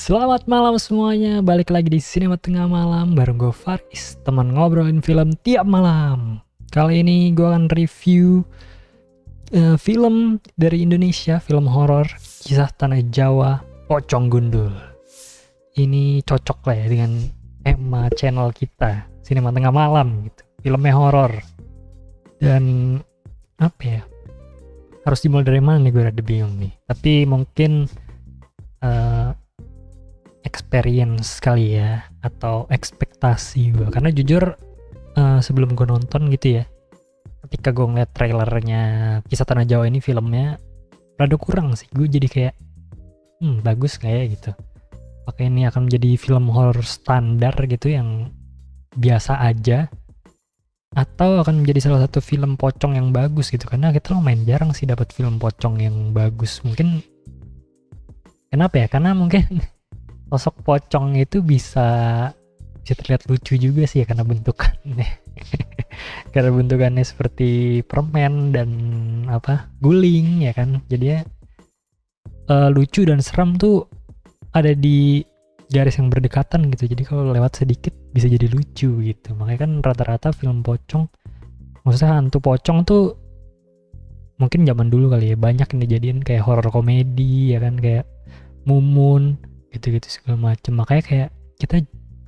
Selamat malam semuanya, balik lagi di Sinema Tengah Malam bareng gue Faris, teman ngobrolin film tiap malam. Kali ini gue akan review film dari Indonesia, film horor kisah tanah Jawa, Pocong Gundul. Ini cocok lah ya dengan tema channel kita, Sinema Tengah Malam gitu. Filmnya horor. Dan apa ya? Harus dimulai dari mana nih, gue rada bingung nih. Tapi mungkin experience kali ya, atau ekspektasi gue, karena jujur sebelum gue nonton gitu ya, ketika gue ngeliat trailernya Kisah Tanah Jawa ini, filmnya rada kurang sih. Gue jadi kayak bagus gak ya gitu, apakah ini akan menjadi film horror standar gitu yang biasa aja, atau akan menjadi salah satu film pocong yang bagus gitu, karena kita lumayan jarang sih dapat film pocong yang bagus. Mungkin kenapa ya, karena mungkin sosok pocong itu bisa terlihat lucu juga sih ya, karena bentukannya karena bentukannya seperti permen dan guling ya kan, jadinya lucu dan seram tuh ada di garis yang berdekatan gitu. Jadi kalau lewat sedikit bisa jadi lucu gitu. Makanya kan rata-rata film pocong, maksudnya hantu pocong tuh mungkin zaman dulu kali ya, banyak yang dijadiin kayak horror komedi ya kan, kayak Mumun gitu-gitu segala macem. Makanya kayak kita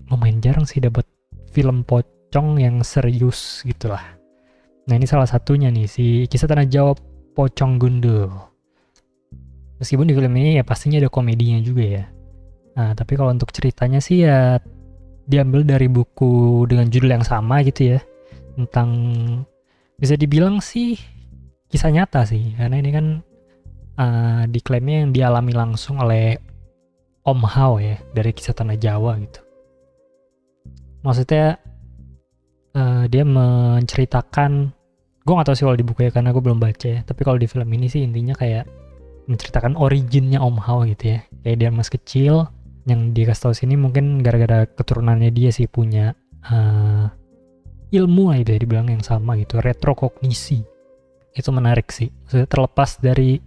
lumayan jarang sih dapat film pocong yang serius gitulah. Nah ini salah satunya nih, si Kisah Tanah Jawa Pocong Gundul. Meskipun di film ini ya pastinya ada komedinya juga ya. Nah tapi kalau untuk ceritanya sih ya diambil dari buku dengan judul yang sama gitu ya, tentang, bisa dibilang sih kisah nyata sih, karena ini kan diklaimnya yang dialami langsung oleh Om Hao ya, dari Kisah Tanah Jawa gitu. Maksudnya dia menceritakan, gue gak tahu sih kalau di buku ya karena gue belum baca ya, tapi kalau di film ini sih intinya kayak menceritakan originnya Om Hao gitu ya. Kayak dia masih kecil, yang dikasih tahu sini mungkin gara-gara keturunannya dia sih punya ilmu lah itu ya, dibilang yang sama gitu, retrokognisi. Itu menarik sih, maksudnya terlepas dari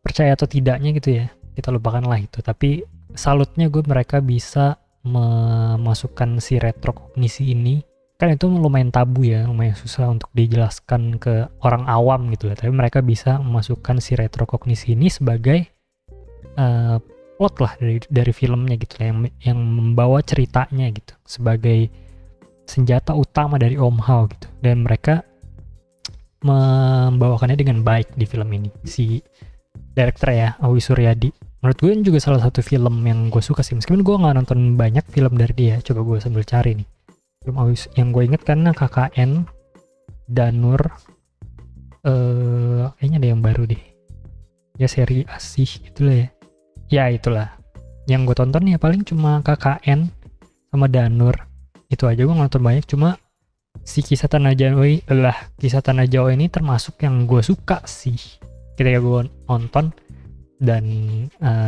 percaya atau tidaknya gitu ya, kita lupakan lah itu. Tapi salutnya gue, mereka bisa memasukkan si retrokognisi ini, kan itu lumayan tabu ya, lumayan susah untuk dijelaskan ke orang awam gitu lah. Tapi mereka bisa memasukkan si retrokognisi ini sebagai plot lah dari filmnya gitu lah, yang membawa ceritanya gitu, sebagai senjata utama dari Om Hao gitu. Dan mereka membawakannya dengan baik di film ini, si director ya, Awi Suryadi. Menurut gue ini juga salah satu film yang gue suka sih, meskipun gue gak nonton banyak film dari dia. Coba gue sambil cari nih film Awi yang gue inget, karena KKN, Danur, kayaknya ada yang baru deh ya, seri Asih itulah ya itulah yang gue tonton ya, paling cuma KKN sama Danur, itu aja. Gue gak nonton banyak, cuma si Kisah Tanah Jawa ini termasuk yang gue suka sih ketika gue nonton. Dan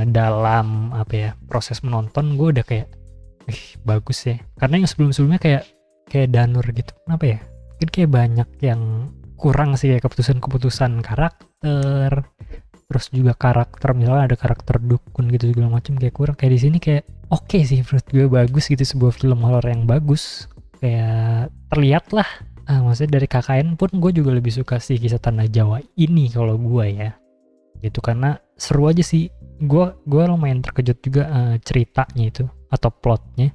dalam proses menonton gue udah kayak bagus ya, karena yang sebelum-sebelumnya kayak Danur gitu, kenapa ya, mungkin kayak banyak yang kurang sih, kayak keputusan karakter, terus juga karakter, misalnya ada karakter dukun gitu segala macam, kayak kurang. Kayak di sini kayak oke sih, menurut gue bagus gitu, sebuah film horor yang bagus, kayak terlihat lah. Maksudnya dari KKN pun gue juga lebih suka sih Kisah Tanah Jawa ini kalau gue ya gitu, karena seru aja sih. Gue lumayan terkejut juga ceritanya itu, atau plotnya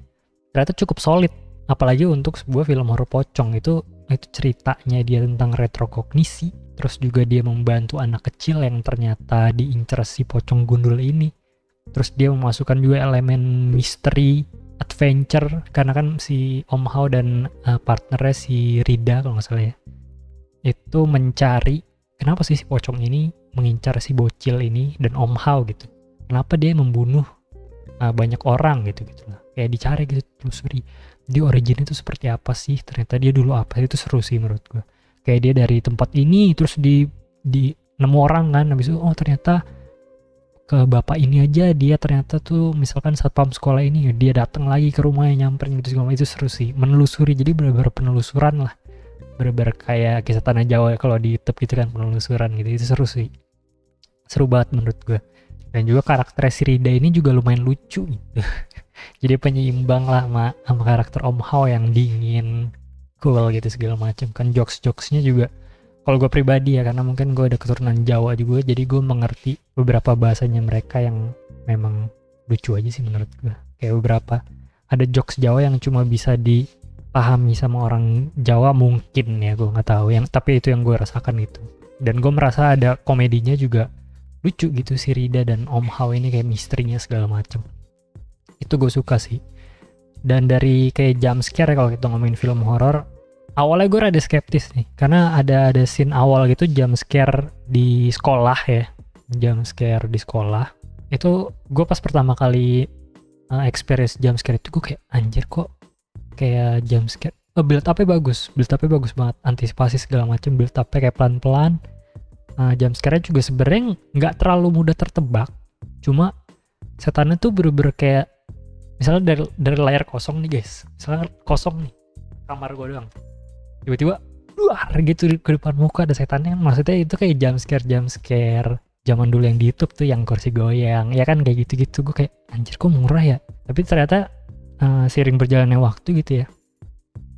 ternyata cukup solid, apalagi untuk sebuah film horor pocong. Itu ceritanya dia tentang retrokognisi, terus juga dia membantu anak kecil yang ternyata diincar si pocong gundul ini, terus dia memasukkan juga elemen misteri adventure, karena kan si Om Hao dan partnernya si Rida kalau nggak salah ya, itu mencari kenapa sih si pocong ini mengincar si bocil ini dan Om Hao gitu, kenapa dia membunuh banyak orang gitu lah, kayak dicari gitu, telusuri di origin itu seperti apa sih, ternyata dia dulu apa. Itu seru sih menurut gue, kayak dia dari tempat ini terus di nemu orang kan, habis itu ternyata ke bapak ini aja dia ternyata tuh misalkan satpam sekolah ini, dia datang lagi ke rumahnya, nyamperin gitu segala. Itu seru sih, menelusuri, jadi benar-benar penelusuran lah, benar-benar kayak Kisah Tanah Jawa kalau di YouTube gitu kan, penelusuran gitu. Itu seru sih, seru banget menurut gue. Dan juga karakter si Rida ini juga lumayan lucu gitu. Jadi penyeimbang lah sama karakter Om Hao yang dingin, cool gitu segala macam. Kan jokes-jokesnya juga, kalau gue pribadi ya, karena mungkin gue ada keturunan Jawa juga, jadi gue mengerti beberapa bahasanya mereka yang memang lucu aja sih menurut gue. Kayak beberapa ada jokes Jawa yang cuma bisa dipahami sama orang Jawa mungkin ya, gue nggak tahu. Tapi itu yang gue rasakan itu. Dan gue merasa ada komedinya juga lucu gitu, si Rida dan Om Hao ini kayak misterinya segala macem. Itu gue suka sih. Dan dari kayak jump scare ya, kalau kita ngomongin film horor, awalnya gue rada skeptis nih, karena ada scene awal gitu jump scare di sekolah ya, jump scare di sekolah. Itu gue pas pertama kali experience jump scare itu, gue kayak anjir kok kayak jump scare. Build up-nya bagus banget, antisipasi segala macam, build up-nya kayak pelan-pelan. Jump scare-nya juga sebenarnya nggak terlalu mudah tertebak, cuma setannya tuh bener-bener kayak misalnya dari layar kosong nih guys, misalnya kosong nih kamar gue doang, tiba-tiba luar gitu ke depan muka ada setannya. Maksudnya itu kayak jump scare zaman dulu yang di YouTube tuh yang kursi goyang ya kan, kayak gitu-gitu. Gue kayak anjir kok murah ya, tapi ternyata seiring berjalannya waktu gitu ya,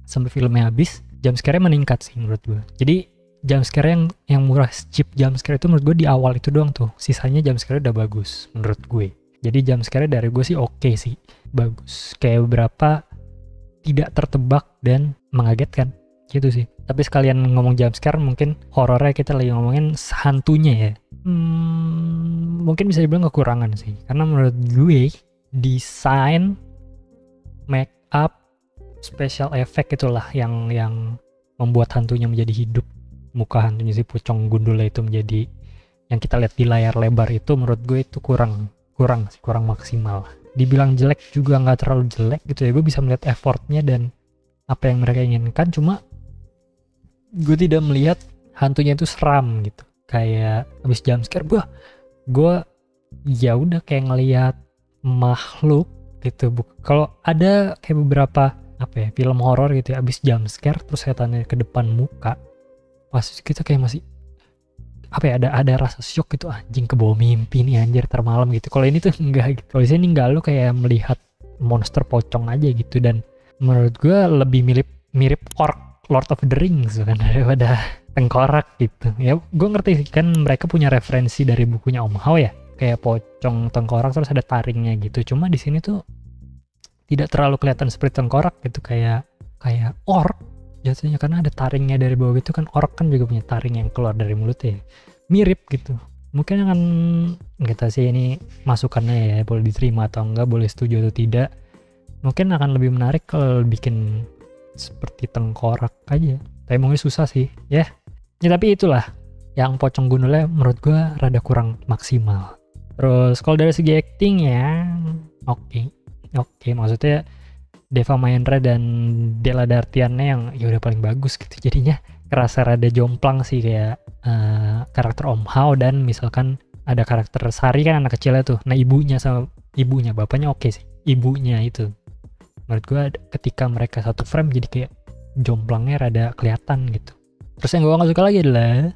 sampai filmnya habis, jump scare-nya meningkat sih menurut gue. Jadi jump scare yang murah, cheap jump scare itu menurut gue di awal itu doang tuh, sisanya jump scare udah bagus menurut gue. Jadi jump scare dari gue sih oke sih, bagus, kayak beberapa tidak tertebak dan mengagetkan gitu sih. Tapi sekalian ngomong jump scare, mungkin horornya kita lagi ngomongin hantunya ya, mungkin bisa dibilang kekurangan sih, karena menurut gue desain, make up, special effect itulah yang membuat hantunya menjadi hidup. Muka hantunya si pocong gundulnya itu menjadi yang kita lihat di layar lebar itu, menurut gue itu kurang maksimal. Dibilang jelek juga nggak terlalu jelek gitu ya, gue bisa melihat effortnya dan apa yang mereka inginkan, cuma gue tidak melihat hantunya itu seram gitu. Kayak habis jump scare, gue ya udah kayak ngelihat makhluk gitu. Kalau ada kayak beberapa film horor gitu ya, habis jump scare terus setannya ke depan muka, pas kita kayak masih ada rasa shock gitu, anjing kebawa mimpi nih anjir termalam gitu. Kalau ini tuh enggak gitu. Kalau di sini enggak, lu kayak melihat monster pocong aja gitu. Dan menurut gue lebih mirip orc Lord of the Rings kan daripada tengkorak gitu. Ya gue ngerti kan mereka punya referensi dari bukunya Om Hao ya, kayak pocong tengkorak terus ada taringnya gitu. Cuma di sini tuh tidak terlalu kelihatan seperti tengkorak gitu, kayak orc jatuhnya, karena ada taringnya dari bawah gitu kan. Orc kan juga punya taring yang keluar dari mulutnya, mirip gitu. Mungkin akan kita sih, ini masukannya ya, boleh diterima atau enggak, boleh setuju atau tidak. Mungkin akan lebih menarik kalau bikin seperti tengkorak aja, tapi mungkin susah sih ya. Tapi itulah yang pocong gundulnya menurut gue rada kurang maksimal. Terus kalau dari segi acting ya oke, maksudnya Deva Mahendra dan Della Dartiannya yang ya udah paling bagus gitu. Jadinya kerasa rada jomplang sih, kayak karakter Om Hao dan misalkan ada karakter Sari kan anak kecilnya tuh. Nah ibunya, bapaknya oke sih. Ibunya itu menurut gue ketika mereka satu frame jadi kayak jomplangnya rada kelihatan gitu. Terus yang gue gak suka lagi adalah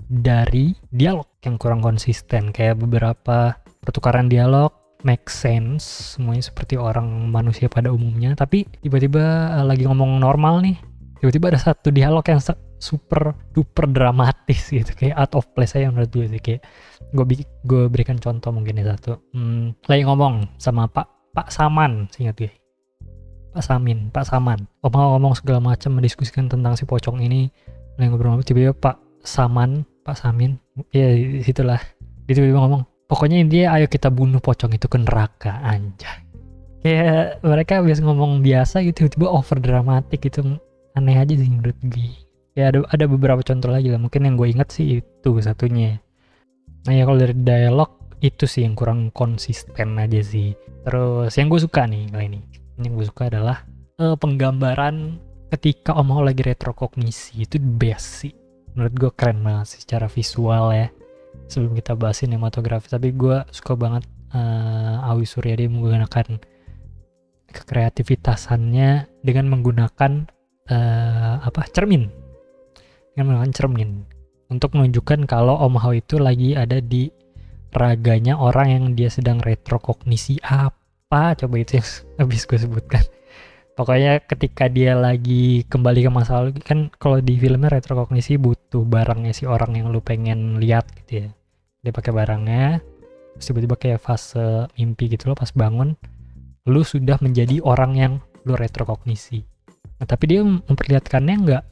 dari dialog yang kurang konsisten. Kayak beberapa pertukaran dialog make sense, semuanya seperti orang manusia pada umumnya, tapi tiba-tiba lagi ngomong normal nih, tiba-tiba ada satu dialog yang super duper dramatis gitu, kayak out of place aja menurut gue sih. Kayak gue berikan contoh mungkin ya satu, lagi ngomong sama Pak Saman, seingat gue Pak Saman, ngomong segala macam, mendiskusikan tentang si pocong ini, lagi ngobrol, tiba-tiba Pak Samin, ya situlah, dia tiba-tiba ngomong, pokoknya intinya ayo kita bunuh pocong itu ke neraka, anjay. Kayak mereka biasa ngomong biasa gitu, tiba-tiba over dramatik gitu, aneh aja sih menurut gue. Ya ada beberapa contoh lagi lah, mungkin yang gue ingat sih itu satunya. Nah ya kalau dari dialog itu sih yang kurang konsisten aja sih. Terus yang gue suka nih kali ini, yang gue suka adalah penggambaran ketika Om Hao lagi retrokognisi, itu best sih. Menurut gue keren banget sih secara visual ya. Sebelum kita bahas sinematografi, tapi gue suka banget Awi Suryadi menggunakan kreativitasannya dengan menggunakan cermin, untuk menunjukkan kalau Om Hao itu lagi ada di raganya orang yang dia sedang retrokognisi apa coba itu yang habis gue sebutkan. Pokoknya ketika dia lagi kembali ke masa lalu kan, kalau di filmnya retrokognisi butuh barangnya si orang yang lu pengen lihat gitu ya. Dia pakai barangnya, terus tiba-tiba kayak fase mimpi gitu loh, pas bangun lu sudah menjadi orang yang lu retrokognisi. Nah, tapi dia memperlihatkannya nggak,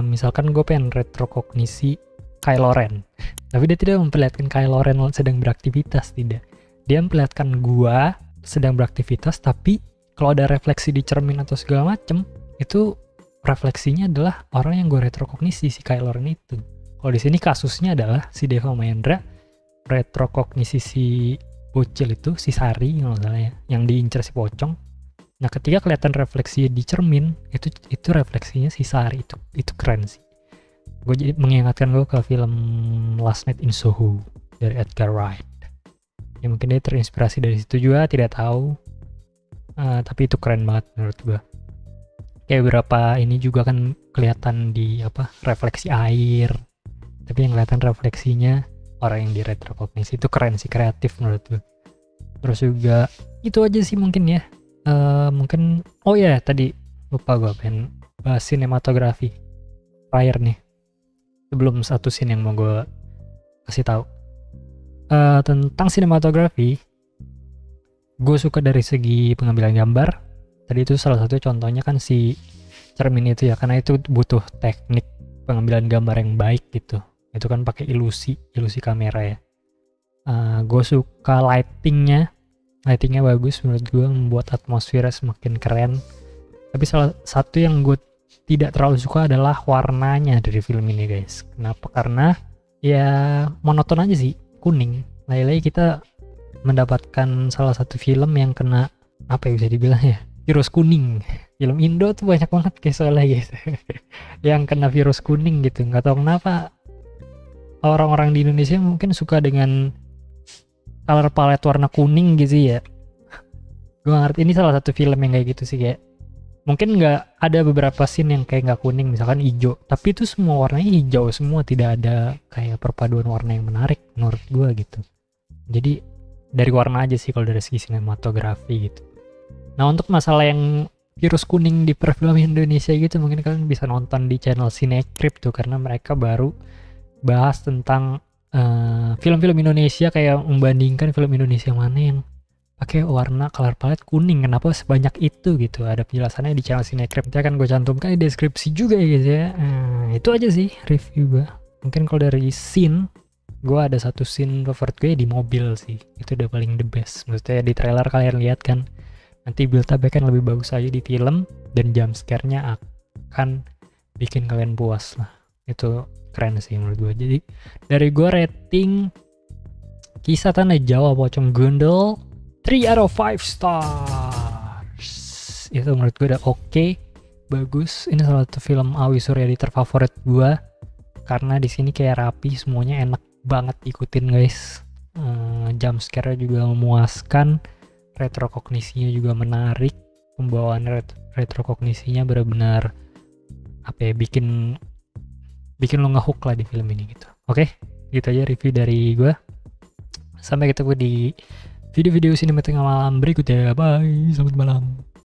misalkan gue pengen retrokognisi Kylo Ren, tapi dia tidak memperlihatkan Kylo Ren sedang beraktivitas, tidak. Dia memperlihatkan gua sedang beraktivitas, tapi kalau ada refleksi di cermin atau segala macem, itu refleksinya adalah orang yang gue retrokognisi, si Kylo Ren itu. Kalau di sini kasusnya adalah si Deva Mahendra retrokognisi si bocil itu, si Sari kalau salah ya, yang diincar si pocong. Nah, ketika kelihatan refleksi di cermin, itu refleksinya si Sari, itu keren sih. Gue jadi mengingatkan gue ke film Last Night in Soho dari Edgar Wright. Ya mungkin dia terinspirasi dari situ juga, tidak tahu. Tapi itu keren banget menurut gue. Kayak beberapa ini juga kan kelihatan di refleksi air. Tapi yang kelihatan refleksinya orang yang di retrokognisi, itu keren sih, kreatif menurut gue. Terus juga itu aja sih mungkin ya. Mungkin tadi lupa gue pengen bahas sinematografi terakhir nih. Sebelum satu scene yang mau gue kasih tahu tentang sinematografi, gue suka dari segi pengambilan gambar. Tadi itu salah satu contohnya kan si cermin itu ya, karena itu butuh teknik pengambilan gambar yang baik gitu. Itu kan pakai ilusi kamera ya. Gue suka lightingnya bagus menurut gue, membuat atmosfernya semakin keren. Tapi salah satu yang gue tidak terlalu suka adalah warnanya dari film ini guys. Kenapa? Karena ya monoton aja sih, kuning. Lagi-lagi kita mendapatkan salah satu film yang kena bisa dibilang ya, virus kuning. Film Indo tuh banyak banget guys soalnya guys yang kena virus kuning gitu. Nggak tahu kenapa orang-orang di Indonesia mungkin suka dengan color palette warna kuning gitu ya. Gue ngerti, ini salah satu film yang kayak gitu sih, kayak mungkin nggak ada beberapa scene yang kayak nggak kuning, misalkan hijau, tapi itu semua warnanya hijau semua, tidak ada kayak perpaduan warna yang menarik menurut gue gitu. Jadi dari warna aja sih kalau dari segi sinematografi gitu. Nah, untuk masalah yang virus kuning di perfilm Indonesia gitu, mungkin kalian bisa nonton di channel Cinecrip tuh, karena mereka baru bahas tentang film-film Indonesia, kayak membandingkan film Indonesia mana yang pakai warna color palette kuning, kenapa sebanyak itu gitu. Ada penjelasannya di channel Cinecrip, nanti akan gue cantumkan di deskripsi juga ya guys ya. Itu aja sih review gue. Mungkin kalau dari scene, gue ada satu scene favorit gue di mobil sih, itu udah paling the best. Maksudnya di trailer kalian lihat kan, nanti build up kan lebih bagus aja di film, dan jump scare-nya akan bikin kalian puas lah. Itu keren sih menurut gue. Jadi dari gue rating Kisah Tanah Jawa Pocong Gundul 3 out of 5 stars. Itu menurut gue udah oke, bagus. Ini salah satu film Awi Suryadi terfavorit gue, karena di sini kayak rapi, semuanya enak banget ikutin guys. Jump scare-nya juga memuaskan, retrokognisinya juga menarik, pembawaan retrokognisinya benar-benar bikin lo ngehook lah di film ini gitu. Oke, gitu aja review dari gue. Sampai ketemu di video-video sinema tengah malam berikutnya. Bye, selamat malam.